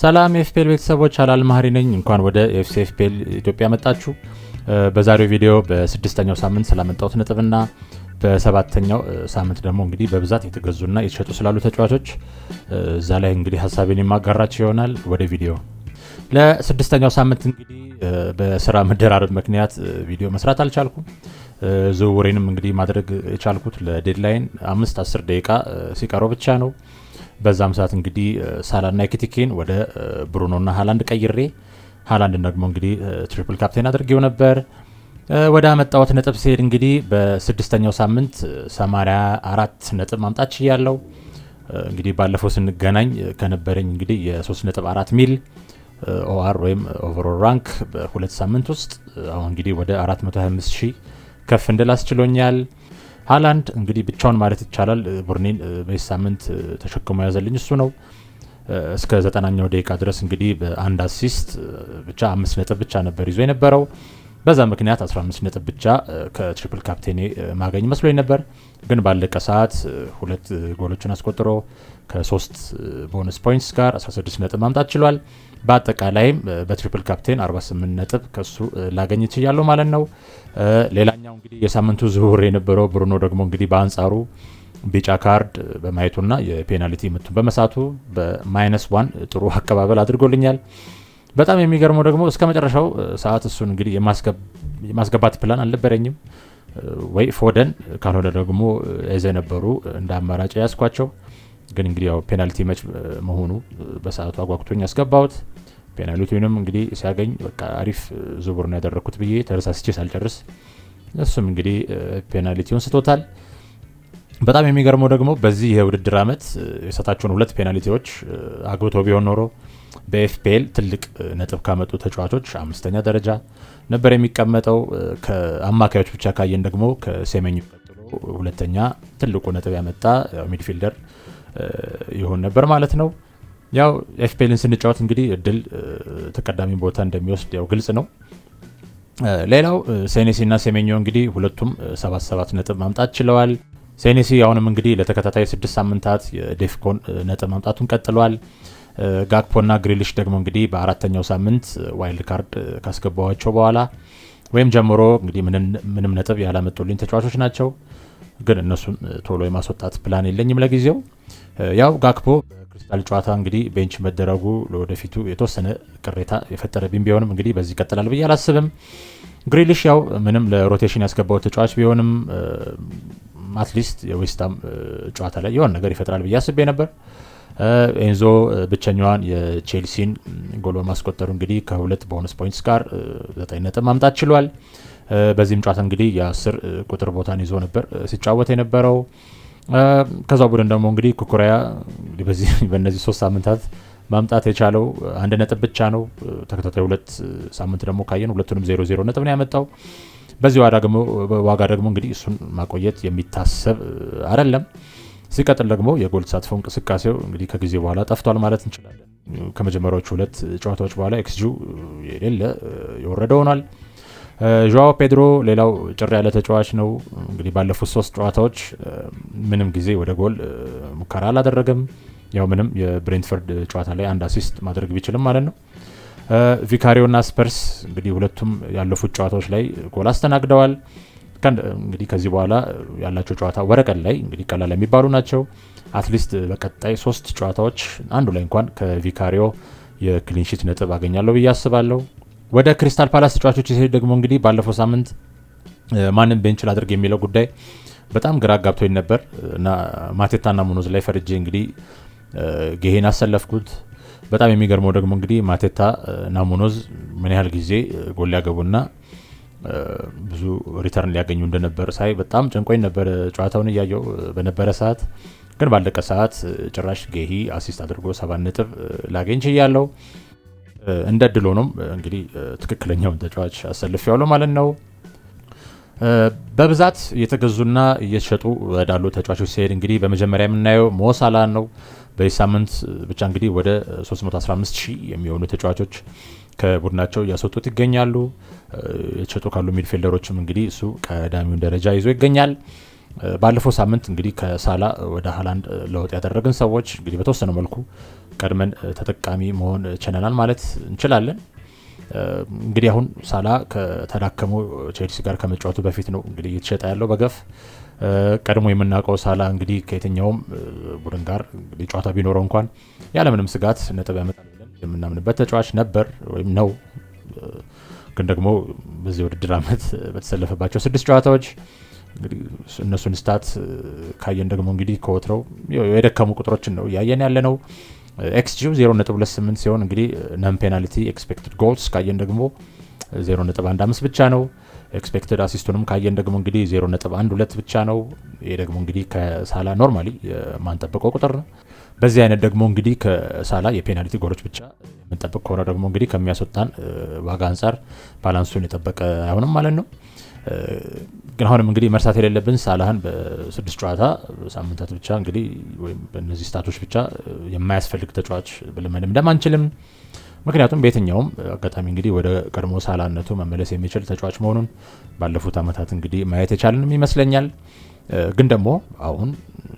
ሰላም ኤፍፒኤል ቤተሰቦች አላል ማህሪ ነኝ። እንኳን ወደ ኤፍሲኤፍፒኤል ኢትዮጵያ መጣችሁ። በዛሬው ቪዲዮ በስድስተኛው ሳምንት ስላመጣሁት ነጥብና በሰባተኛው ሳምንት ደግሞ እንግዲህ በብዛት የተገዙና የተሸጡ ስላሉ ተጫዋቾች እዛ ላይ እንግዲህ ሐሳቤን የማጋራችሁ ይሆናል። ወደ ቪዲዮ ለስድስተኛው ሳምንት እንግዲህ በስራ መደራረብ ምክንያት ቪዲዮ መስራት አልቻልኩም። ዝውውሬንም እንግዲህ ማድረግ የቻልኩት ለዴድላይን 5-10 ደቂቃ ሲቀረው ብቻ ነው። በዛም ሰዓት እንግዲህ ሳላና ኤኪቲኬን ወደ ብሩኖና ሃላንድ ቀይሬ ሃላንድን ደግሞ እንግዲህ ትሪፕል ካፕቴን አድርጌው ነበር። ወደ አመጣሁት ነጥብ ሲሄድ እንግዲህ በስድስተኛው ሳምንት 84 ነጥብ ማምጣት ችያለሁ። እንግዲህ ባለፈው ስንገናኝ ከነበረኝ እንግዲህ የ3.4 ሚል ኦአር ወይም ኦቨርኦል ራንክ በሁለት ሳምንት ውስጥ አሁን እንግዲህ ወደ 425,000 ከፍ እንድል አስችሎኛል። ሃላንድ እንግዲህ ብቻውን ማለት ይቻላል ቡርኒን በዚህ ሳምንት ተሸክሞ ያዘልኝ እሱ ነው። እስከ 90ኛው ደቂቃ ድረስ እንግዲህ በአንድ አሲስት ብቻ 5 ነጥብ ብቻ ነበር ይዞ የነበረው። በዛ ምክንያት 15 ነጥብ ብቻ ከትሪፕል ካፕቴኔ ማገኝ መስሎኝ ነበር። ግን ባለቀ ሰዓት ሁለት ጎሎችን አስቆጥሮ ከ3 ቦነስ ፖይንትስ ጋር 16 ነጥብ ማምጣት ችሏል። በአጠቃላይም በትሪፕል ካፕቴን 48 ነጥብ ከሱ ላገኝ ችያለሁ ማለት ነው። ሌላኛው እንግዲህ የሳምንቱ ዝውውር የነበረው ብሩኖ ደግሞ እንግዲህ በአንጻሩ ቢጫ ካርድ በማየቱና የፔናልቲ ምቱን በመሳቱ በ-1 ጥሩ አቀባበል አድርጎልኛል። በጣም የሚገርመው ደግሞ እስከ መጨረሻው ሰዓት እሱን እንግዲህ የማስገባት ፕላን አልነበረኝም። ወይ ፎደን ካልሆነ ደግሞ የነበሩ እንደ አማራጭ ያስኳቸው። ግን እንግዲህ ያው ፔናልቲ መች መሆኑ በሰዓቱ አጓጉቶኝ ያስገባሁት። ፔናልቲውንም እንግዲህ ሲያገኝ በቃ አሪፍ ዝውውር ነው ያደረኩት ብዬ ተረሳስቼ ሳልጨርስ እሱም እንግዲህ ፔናልቲውን ስቶታል። በጣም የሚገርመው ደግሞ በዚህ የውድድር አመት የሰጣቸውን 2 ፔናልቲዎች አግብቶ ቢሆን ኖሮ በኤፍፒኤል ትልቅ ነጥብ ካመጡ ተጫዋቾች 5ኛ ደረጃ ነበር የሚቀመጠው። ከአማካዮች ብቻ ካየን ደግሞ ከሴሜኞ ቀጥሎ ሁለተኛ ትልቁ ነጥብ ያመጣ ሚድፊልደር ይሆን ነበር ማለት ነው። ያው ኤፍፒኤልን ስንጫወት እንግዲህ እድል ተቀዳሚ ቦታ እንደሚወስድ ያው ግልጽ ነው። ሌላው ሴኔሲና ሴሜኞ እንግዲህ ሁለቱም 77 ነጥብ ማምጣት ችለዋል። ሴኔሲ አሁንም እንግዲህ ለተከታታይ 6 ሳምንታት የዴፍኮን ነጥብ ማምጣቱን ቀጥሏል። ጋክፖና ግሪሊሽ ደግሞ እንግዲህ በአራተኛው ሳምንት ዋይልድ ካርድ ካስገባዋቸው በኋላ ወይም ጀምሮ እንግዲህ ምንም ነጥብ ያላመጡልኝ ተጫዋቾች ናቸው። ግን እነሱን ቶሎ የማስወጣት ፕላን የለኝም ለጊዜው። ያው ጋክፖ በክሪስታል ጨዋታ እንግዲህ ቤንች መደረጉ ለወደፊቱ የተወሰነ ቅሬታ የፈጠረብኝ ቢሆንም እንግዲህ በዚህ ይቀጥላል ብዬ አላስብም። ግሪሊሽ ያው ምንም ለሮቴሽን ያስገባው ተጫዋች ቢሆንም አትሊስት የዌስትሃም ጨዋታ ላይ የሆነ ነገር ይፈጥራል ብዬ አስቤ ነበር። ኤንዞ ብቸኛዋን የቼልሲን ጎል በማስቆጠሩ እንግዲህ ከ2 ቦነስ ፖይንትስ ጋር 9 ነጥብ ማምጣት ችሏል። በዚህም ጨዋታ እንግዲህ የ10 ቁጥር ቦታን ይዞ ነበር ሲጫወት የነበረው። ከዛው ቡድን ደግሞ እንግዲህ ኩኩሪያ በእነዚህ 3 ሳምንታት ማምጣት የቻለው 1 ነጥብ ብቻ ነው። ተከታታይ 2 ሳምንት ደግሞ ካየን ሁለቱንም 0-0 ነጥብ ነው ያመጣው። በዚህ ዋጋ ደግሞ እንግዲህ እሱን ማቆየት የሚታሰብ አይደለም። ሲቀጥል ደግሞ የጎል ተሳትፎ እንቅስቃሴው እንግዲህ ከጊዜ በኋላ ጠፍቷል ማለት እንችላለን። ከመጀመሪያዎቹ 2 ጨዋታዎች በኋላ ኤክስጂው የሌለ የወረደ ሆኗል። ጆአዎ ፔድሮ ሌላው ጭር ያለ ተጫዋች ነው። እንግዲህ ባለፉት 3 ጨዋታዎች ምንም ጊዜ ወደ ጎል ሙከራ አላደረገም። ያው ምንም የብሬንትፈርድ ጨዋታ ላይ 1 አሲስት ማድረግ ቢችልም ማለት ነው። ቪካሪዮና ስፐርስ እንግዲህ ሁለቱም ያለፉት ጨዋታዎች ላይ ጎል አስተናግደዋል። እንግዲህ ከዚህ በኋላ ያላቸው ጨዋታ ወረቀት ላይ እንግዲህ ቀላል የሚባሉ ናቸው። አትሊስት በቀጣይ 3 ጨዋታዎች አንዱ ላይ እንኳን ከቪካሪዮ የክሊንሺት ነጥብ አገኛለሁ ብዬ አስባለሁ። ወደ ክሪስታል ፓላስ ተጫዋቾች ሲሄድ ደግሞ እንግዲህ ባለፈው ሳምንት ማንም ቤንች ላድርግ የሚለው ጉዳይ በጣም ግራ ጋብቶኝ ነበር እና ማቴታና ሙኖዝ ላይ ፈርጄ እንግዲህ ጌሄን አሰለፍኩት። በጣም የሚገርመው ደግሞ እንግዲህ ማቴታ እና ሙኖዝ ምን ያህል ጊዜ ጎል ሊያገቡና ብዙ ሪተርን ሊያገኙ እንደነበር ሳይ በጣም ጨንቆኝ ነበር ጨዋታውን እያየው በነበረ ሰዓት። ግን ባለቀ ሰዓት ጭራሽ ጌሂ አሲስት አድርጎ 7 ነጥብ ላገኝ ችያለሁ። እንደ ድሎ ነው እንግዲህ ትክክለኛውን ተጫዋች አሰልፌዋለሁ ማለት ነው። በብዛት እየተገዙና እየተሸጡ ወዳሉ ተጫዋቾች ሲሄድ እንግዲህ በመጀመሪያ የምናየው ሞሳላ ነው። በዚህ ሳምንት ብቻ እንግዲህ ወደ 315,000 የሚሆኑ ተጫዋቾች ከቡድናቸው እያስወጡት ይገኛሉ። የተሸጡ ካሉ ሚድፊልደሮችም እንግዲህ እሱ ቀዳሚውን ደረጃ ይዞ ይገኛል። ባለፈው ሳምንት እንግዲህ ከሳላ ወደ ሃላንድ ለውጥ ያደረግን ሰዎች እንግዲህ በተወሰነ መልኩ ቀድመን ተጠቃሚ መሆን ችለናል ማለት እንችላለን። እንግዲህ አሁን ሳላ ከተዳከመው ቼልሲ ጋር ከመጫወቱ በፊት ነው እንግዲህ እየተሸጠ ያለው በገፍ። ቀድሞ የምናውቀው ሳላ እንግዲህ ከየትኛውም ቡድን ጋር እንግዲህ ጨዋታ ቢኖረው እንኳን ያለምንም ስጋት ነጥብ ያመጣል ብለን የምናምንበት ተጫዋች ነበር ወይም ነው። ግን ደግሞ በዚህ ውድድር ዓመት በተሰለፈባቸው 6 ጨዋታዎች እንግዲህ እነሱን ስታት ካየን ደግሞ እንግዲህ ከወትረው የደከሙ ቁጥሮችን ነው ያየን ያለ ነው። ኤክስጂው 0.28 ሲሆን እንግዲህ ነን ፔናልቲ ኤክስፔክትድ ጎልስ ካየን ደግሞ 0.15 ብቻ ነው። ኤክስፔክትድ አሲስቱንም ካየን ደግሞ እንግዲህ 0.12 ብቻ ነው። ይሄ ደግሞ እንግዲህ ከሳላ ኖርማሊ የማንጠብቀው ቁጥር ነው። በዚህ አይነት ደግሞ እንግዲህ ከሳላ የፔናልቲ ጎሎች ብቻ የምንጠብቅ ከሆነ ደግሞ እንግዲህ ከሚያስወጣን ዋጋ አንጻር ባላንሱን የጠበቀ አይሆንም ማለት ነው። ግን አሁንም እንግዲህ መርሳት የሌለብን ሳላህን በ6 ጨዋታ ሳምንታት ብቻ እንግዲህ ወይም በእነዚህ ስታቶች ብቻ የማያስፈልግ ተጫዋች ብለን መደምደም አንችልም። ምክንያቱም በየትኛውም አጋጣሚ እንግዲህ ወደ ቀድሞ ሳላነቱ መመለስ የሚችል ተጫዋች መሆኑን ባለፉት ዓመታት እንግዲህ ማየት የቻልንም ይመስለኛል። ግን ደግሞ አሁን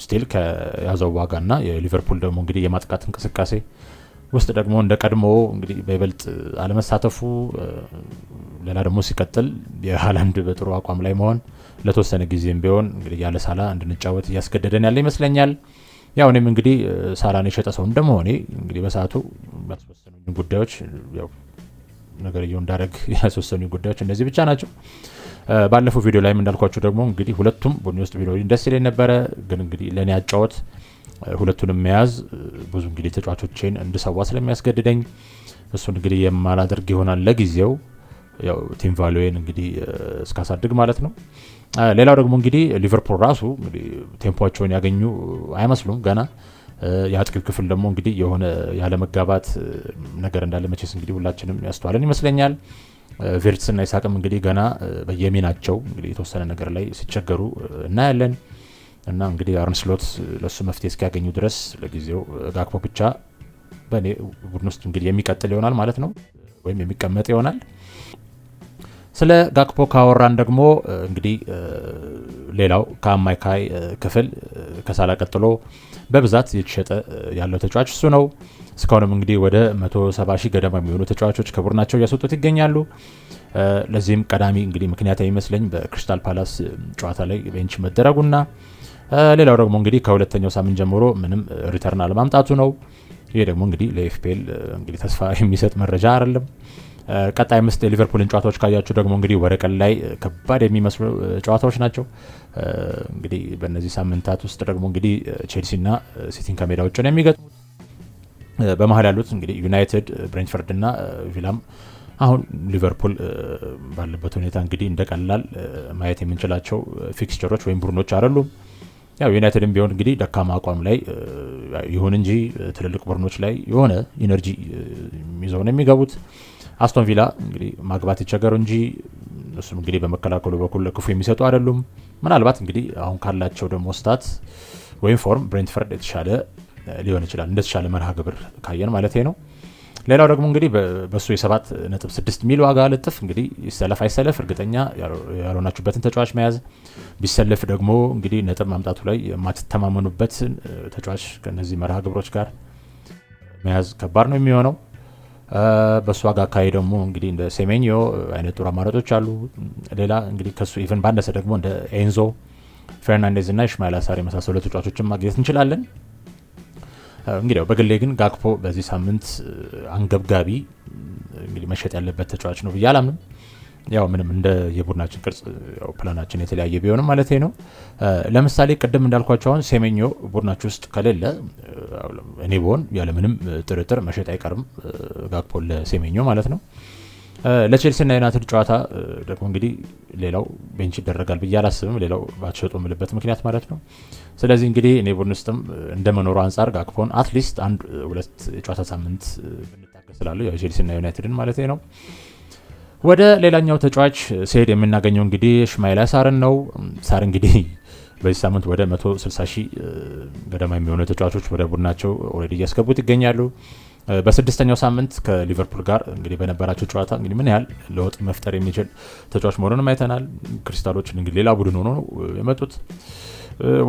ስቲል ከያዘው ዋጋና የሊቨርፑል ደግሞ እንግዲህ የማጥቃት እንቅስቃሴ ውስጥ ደግሞ እንደ ቀድሞ እንግዲህ በይበልጥ አለመሳተፉ፣ ሌላ ደግሞ ሲቀጥል የሃላንድ በጥሩ አቋም ላይ መሆን ለተወሰነ ጊዜም ቢሆን እንግዲህ ያለ ሳላ እንድንጫወት እያስገደደን ያለ ይመስለኛል። ያው እኔም እንግዲህ ሳላን የሸጠ ሰው እንደመሆኔ እንግዲህ በሰዓቱ ያስወሰኑኝ ጉዳዮች ያው ነገርየው እንዳደረግ ያስወሰኑኝ ጉዳዮች እነዚህ ብቻ ናቸው። ባለፈው ቪዲዮ ላይም እንዳልኳችሁ ደግሞ እንግዲህ ሁለቱም ቡድን ውስጥ ቢኖሩኝ ደስ ይለኝ ነበረ። ግን እንግዲህ ለእኔ አጫወት ሁለቱንም መያዝ ብዙ እንግዲህ ተጫዋቾቼን እንድሰዋ ስለሚያስገድደኝ እሱን እንግዲህ የማላደርግ ይሆናል ለጊዜው፣ ያው ቲም ቫሉዌን እንግዲህ እስካሳድግ ማለት ነው። ሌላው ደግሞ እንግዲህ ሊቨርፑል ራሱ እንግዲህ ቴምፖቸውን ያገኙ አይመስሉም ገና። የአጥቂው ክፍል ደግሞ እንግዲህ የሆነ ያለ መጋባት ነገር እንዳለ መቼስ እንግዲህ ሁላችንም ያስተዋለን ይመስለኛል። ቪርትስ እና ኢሳቅም እንግዲህ ገና በየሚናቸው እንግዲህ የተወሰነ ነገር ላይ ሲቸገሩ እናያለን። እና እንግዲህ አርነ ስሎት ለሱ መፍትሄ እስኪያገኙ ድረስ ለጊዜው ጋክፖ ብቻ በኔ ቡድን ውስጥ እንግዲህ የሚቀጥል ይሆናል ማለት ነው፣ ወይም የሚቀመጥ ይሆናል። ስለ ጋክፖ ካወራን ደግሞ እንግዲህ ሌላው ከአማካይ ክፍል ከሳላ ቀጥሎ በብዛት እየተሸጠ ያለው ተጫዋች እሱ ነው። እስካሁንም እንግዲህ ወደ 170,000 ገደማ የሚሆኑ ተጫዋቾች ከቡድናቸው እያስወጡት ይገኛሉ። ለዚህም ቀዳሚ እንግዲህ ምክንያት የሚመስለኝ በክሪስታል ፓላስ ጨዋታ ላይ ቤንች መደረጉና ሌላው ደግሞ እንግዲህ ከሁለተኛው ሳምንት ጀምሮ ምንም ሪተርን አለማምጣቱ ነው። ይሄ ደግሞ እንግዲህ ለኤፍፒኤል እንግዲህ ተስፋ የሚሰጥ መረጃ አይደለም። ቀጣይ 5 የሊቨርፑልን ጨዋታዎች ካያችሁ ደግሞ እንግዲህ ወረቀት ላይ ከባድ የሚመስሉ ጨዋታዎች ናቸው። እንግዲህ በእነዚህ ሳምንታት ውስጥ ደግሞ እንግዲህ ቼልሲና ሲቲን ከሜዳ ውጭ ነው የሚገጥሙት። በመሀል ያሉት እንግዲህ ዩናይትድ፣ ብሬንትፈርድ እና ቪላም አሁን ሊቨርፑል ባለበት ሁኔታ እንግዲህ እንደቀላል ማየት የምንችላቸው ፊክስቸሮች ወይም ቡድኖች አይደሉም። ያው ዩናይትድም ቢሆን እንግዲህ ደካማ አቋም ላይ ይሁን እንጂ ትልልቅ ቡድኖች ላይ የሆነ ኢነርጂ ይዘው ነው የሚገቡት። አስቶን ቪላ እንግዲህ ማግባት ይቸገሩ እንጂ እሱም እንግዲህ በመከላከሉ በኩል ለክፉ የሚሰጡ አይደሉም። ምናልባት እንግዲህ አሁን ካላቸው ደግሞ ስታት ወይም ፎርም ብሬንትፈርድ የተሻለ ሊሆን ይችላል፣ እንደተሻለ መርሃ ግብር ካየን ማለት ነው። ሌላው ደግሞ እንግዲህ በሱ የ7.6 ሚል ዋጋ ልጥፍ እንግዲህ ይሰለፍ አይሰለፍ እርግጠኛ ያልሆናችሁበትን ተጫዋች መያዝ፣ ቢሰለፍ ደግሞ እንግዲህ ነጥብ ማምጣቱ ላይ የማትተማመኑበትን ተጫዋች ከነዚህ መርሃ ግብሮች ጋር መያዝ ከባድ ነው የሚሆነው። በሱ ዋጋ አካባቢ ደግሞ እንግዲህ እንደ ሴሜኒዮ አይነት ጥሩ አማራጮች አሉ። ሌላ እንግዲህ ከሱ ኢቨን ባነሰ ደግሞ እንደ ኤንዞ ፈርናንዴዝ እና ኢስማኤል አሳር የመሳሰሉ ተጫዋቾችን ማግኘት እንችላለን። እንግዲህ በግሌ ግን ጋክፖ በዚህ ሳምንት አንገብጋቢ እንግዲህ መሸጥ ያለበት ተጫዋች ነው ብዬ አላምንም። ያው ምንም እንደ የቡድናችን ቅርጽ ያው ፕላናችን የተለያየ ቢሆንም ማለት ነው። ለምሳሌ ቅድም እንዳልኳቸው አሁን ሴሜኞ ቡድናችን ውስጥ ከሌለ እኔ ብሆን ያለምንም ጥርጥር መሸጥ አይቀርም ጋክፖ ለሴሜኞ ማለት ነው። ለቼልሲና ዩናይትድ ጨዋታ ደግሞ እንግዲህ ሌላው ቤንች ይደረጋል ብዬ አላስብም፣ ሌላው ባትሸጡ የምልበት ምክንያት ማለት ነው። ስለዚህ እንግዲህ እኔ ቡድን ውስጥም እንደመኖሩ አንጻር ጋክፖን አትሊስት 1-2 የጨዋታ ሳምንት ብንታገስ ስላለው ያው ቼልሲና ዩናይትድን ማለት ነው። ወደ ሌላኛው ተጫዋች ሲሄድ የምናገኘው እንግዲህ ኢስማኤል አሳርን ነው። ሳር እንግዲህ በዚህ ሳምንት ወደ 160,000 ገደማ የሚሆኑ ተጫዋቾች ወደ ቡድናቸው ኦልሬዲ እያስገቡት ይገኛሉ። በስድስተኛው ሳምንት ከሊቨርፑል ጋር እንግዲህ በነበራቸው ጨዋታ እንግዲህ ምን ያህል ለውጥ መፍጠር የሚችል ተጫዋች መሆኑንም አይተናል። ክሪስታሎች እንግዲህ ሌላ ቡድን ሆኖ ነው የመጡት።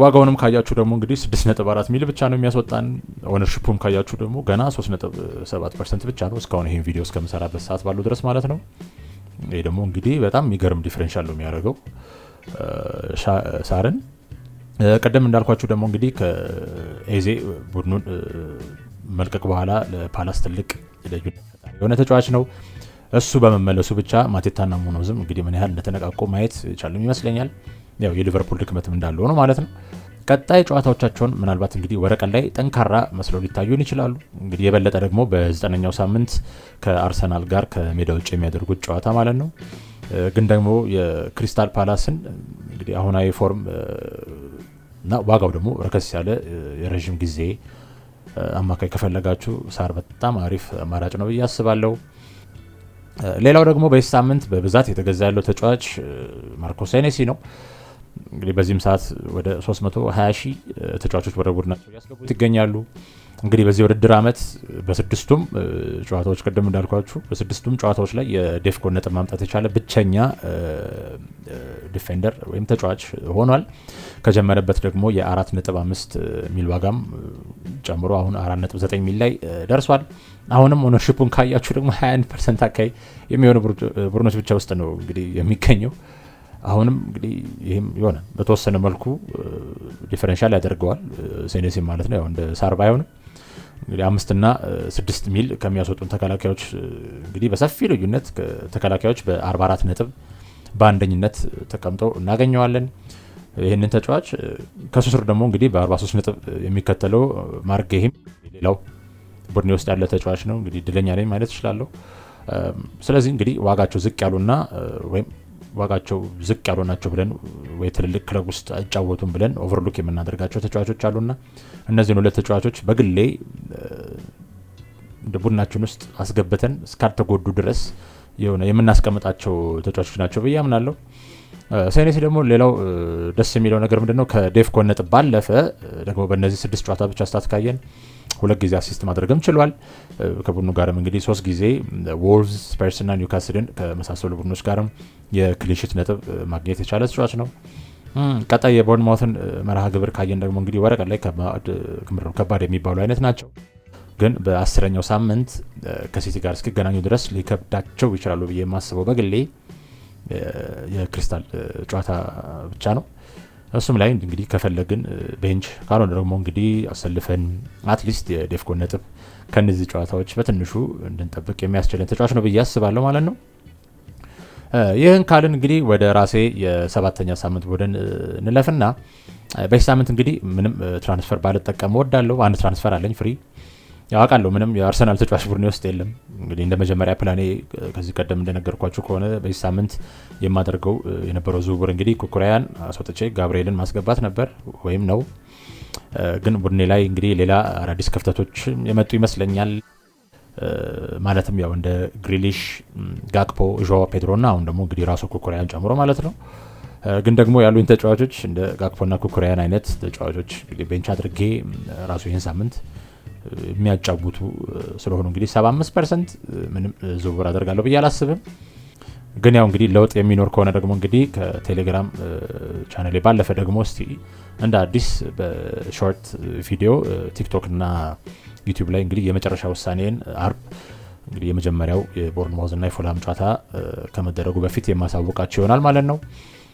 ዋጋውንም ካያችሁ ደግሞ እንግዲህ 6.4 ሚሊዮን ብቻ ነው የሚያስወጣን። ኦነርሺፑም ካያችሁ ደግሞ ገና 3.7% ብቻ ነው እስካሁን ይሄን ቪዲዮ እስከምሰራበት ሰዓት ባለው ድረስ ማለት ነው። ይሄ ደግሞ እንግዲህ በጣም የሚገርም ዲፈረንሻል ነው የሚያደርገው ሳርን። ቀደም እንዳልኳችሁ ደግሞ እንግዲህ ከኤዜ ቡድኑን መልቀቅ በኋላ ለፓላስ ትልቅ የሆነ ተጫዋች ነው። እሱ በመመለሱ ብቻ ማቴታና ሙኖዝም እንግዲህ ምን ያህል እንደተነቃቆ ማየት ይቻላል ይመስለኛል። ያው የሊቨርፑል ድክመትም እንዳለው ነው ማለት ነው። ቀጣይ ጨዋታዎቻቸውን ምናልባት እንግዲህ ወረቀት ላይ ጠንካራ መስለው ሊታዩን ይችላሉ። እንግዲህ የበለጠ ደግሞ በ9ኛው ሳምንት ከአርሰናል ጋር ከሜዳ ውጭ የሚያደርጉት ጨዋታ ማለት ነው። ግን ደግሞ የክሪስታል ፓላስን እንግዲህ አሁናዊ ፎርም እና ዋጋው ደግሞ ረከስ ያለ የረዥም ጊዜ አማካይ ከፈለጋችሁ ሳር በጣም አሪፍ አማራጭ ነው ብዬ አስባለሁ። ሌላው ደግሞ በዚህ ሳምንት በብዛት የተገዛ ያለው ተጫዋች ማርኮ ሴኔሲ ነው። እንግዲህ በዚህም ሰዓት ወደ 320,000 ተጫዋቾች ወደ ቡድናቸው ያስገቡት ይገኛሉ። እንግዲህ በዚህ ውድድር ዓመት በስድስቱም ጨዋታዎች ቀደም እንዳልኳችሁ በስድስቱም ጨዋታዎች ላይ የዴፍኮን ነጥብ ማምጣት የቻለ ብቸኛ ዲፌንደር ወይም ተጫዋች ሆኗል። ከጀመረበት ደግሞ የ4.5 ሚል ዋጋም ጨምሮ አሁን 4.9 ሚል ላይ ደርሷል። አሁንም ኦነርሺፑን ካያችሁ ደግሞ 21% አካባቢ የሚሆኑ ቡድኖች ብቻ ውስጥ ነው እንግዲህ የሚገኘው። አሁንም እንግዲህ ይህም የሆነ በተወሰነ መልኩ ዲፈረንሻል ያደርገዋል ሴኔሲ ማለት ነው። ያው እንደ ሳር ባይሆንም እንግዲህ 5 እና 6 ሚል ከሚያስወጡን ተከላካዮች እንግዲህ በሰፊ ልዩነት ተከላካዮች በ44 ነጥብ በአንደኝነት ተቀምጠው እናገኘዋለን። ይህንን ተጫዋች ከሱ ስር ደግሞ እንግዲህ በ43 ነጥብ የሚከተለው ማርክ ጌሂም ሌላው ቡድኔ ውስጥ ያለ ተጫዋች ነው። እንግዲህ እድለኛ ነኝ ማለት እችላለሁ። ስለዚህ እንግዲህ ዋጋቸው ዝቅ ያሉና ወይም ዋጋቸው ዝቅ ያሉ ናቸው ብለን ወይ ትልልቅ ክለብ ውስጥ አይጫወቱም ብለን ኦቨርሉክ የምናደርጋቸው ተጫዋቾች አሉና እነዚህን ሁለት ተጫዋቾች በግሌ እንደ ቡድናችን ውስጥ አስገብተን እስካልተጎዱ ድረስ የሆነ የምናስቀምጣቸው ተጫዋቾች ናቸው ብዬ አምናለሁ። ሴኔሲ ደግሞ ሌላው ደስ የሚለው ነገር ምንድነው ከዴፍኮን ነጥብ ባለፈ ደግሞ በእነዚህ 6 ጨዋታ ብቻ ስታት ካየን 2 ጊዜ አሲስት ማድረግም ችሏል። ከቡድኑ ጋርም እንግዲህ 3 ጊዜ ወልቭስ፣ ስፐርስ እና ኒውካስልን ከመሳሰሉ ቡድኖች ጋርም የክሊንሺት ነጥብ ማግኘት የቻለ ተጫዋች ነው። ቀጣይ የቦርንማውትን መርሃ ግብር ካየን ደግሞ እንግዲህ ወረቀት ላይ ከባድ የሚባሉ አይነት ናቸው። ግን በ10ኛው ሳምንት ከሲቲ ጋር እስኪገናኙ ድረስ ሊከብዳቸው ይችላሉ ብዬ የማስበው በግሌ የክሪስታል ጨዋታ ብቻ ነው። እሱም ላይ እንግዲህ ከፈለግን ቤንች ካልሆነ ደግሞ እንግዲህ አሰልፈን አትሊስት የዴፍኮን ነጥብ ከነዚህ ጨዋታዎች በትንሹ እንድንጠብቅ የሚያስችለን ተጫዋች ነው ብዬ አስባለሁ ማለት ነው። ይህን ካልን እንግዲህ ወደ ራሴ የ7ኛ ሳምንት ቡድን እንለፍና በዚህ ሳምንት እንግዲህ ምንም ትራንስፈር ባልጠቀም እወዳለሁ። አንድ ትራንስፈር አለኝ ፍሪ ያውቃለሁ። ምንም የአርሰናል ተጫዋች ቡድኔ ውስጥ የለም። እንግዲህ እንደ መጀመሪያ ፕላኔ ከዚህ ቀደም እንደነገርኳችሁ ከሆነ በዚህ ሳምንት የማደርገው የነበረው ዝውውር እንግዲህ ኩኩሬያን አስወጥቼ ጋብርኤልን ማስገባት ነበር ወይም ነው። ግን ቡድኔ ላይ እንግዲህ ሌላ አዳዲስ ክፍተቶች የመጡ ይመስለኛል። ማለትም ያው እንደ ግሪሊሽ፣ ጋክፖ፣ ዦዋ ፔድሮና አሁን ደግሞ እንግዲህ ራሱ ኩኩሬያን ጨምሮ ማለት ነው። ግን ደግሞ ያሉኝ ተጫዋቾች እንደ ጋክፖና ኩኩሬያን አይነት ተጫዋቾች እንግዲህ ቤንች አድርጌ ራሱ ይህን ሳምንት የሚያጫውቱ ስለሆኑ እንግዲህ 75% ምንም ዝውውር አደርጋለሁ ብዬ አላስብም። ግን ያው እንግዲህ ለውጥ የሚኖር ከሆነ ደግሞ እንግዲህ ከቴሌግራም ቻናሌ ባለፈ ደግሞ እስቲ እንደ አዲስ በሾርት ቪዲዮ ቲክቶክ እና ዩቲዩብ ላይ እንግዲህ የመጨረሻ ውሳኔን አርብ እንግዲህ የመጀመሪያው የቦርንማውዝ እና የፉልሃም ጨዋታ ከመደረጉ በፊት የማሳወቃቸው ይሆናል ማለት ነው።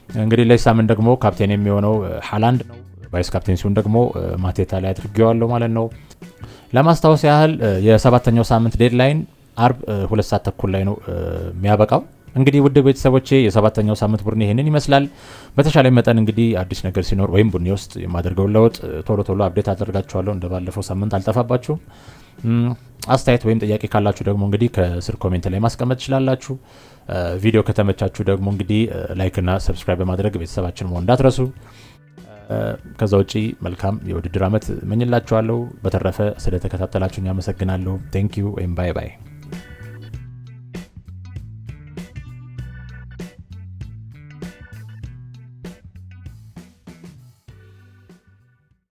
እንግዲህ ለዚህ ሳምንት ደግሞ ካፕቴን የሚሆነው ሃላንድ ነው። ቫይስ ካፕቴን ሲሆን ደግሞ ማቴታ ላይ አድርጌዋለሁ ማለት ነው። ለማስታወስ ያህል የ7ኛው ሳምንት ዴድላይን አርብ 2 ሰዓት ተኩል ላይ ነው የሚያበቃው። እንግዲህ ውድ ቤተሰቦቼ የ7ኛው ሳምንት ቡድኔ ይሄንን ይመስላል። በተሻለ መጠን እንግዲህ አዲስ ነገር ሲኖር ወይም ቡድኔ ውስጥ የማደርገውን ለውጥ ቶሎ አፕዴት አደርጋችኋለሁ። እንደባለፈው ሳምንት አልጠፋባችሁም። አስተያየት ወይም ጥያቄ ካላችሁ ደግሞ እንግዲህ ከስር ኮሜንት ላይ ማስቀመጥ ትችላላችሁ። ቪዲዮ ከተመቻችሁ ደግሞ እንግዲህ ላይክ እና ሰብስክራይብ በማድረግ ቤተሰባችን መሆን እንዳትረሱ። ከዛ ውጪ መልካም የውድድር ዓመት መኝላችኋለሁ። በተረፈ ስለተከታተላችሁኝ አመሰግናለሁ። ቴንክ ዩ ወይም ባይ ባይ።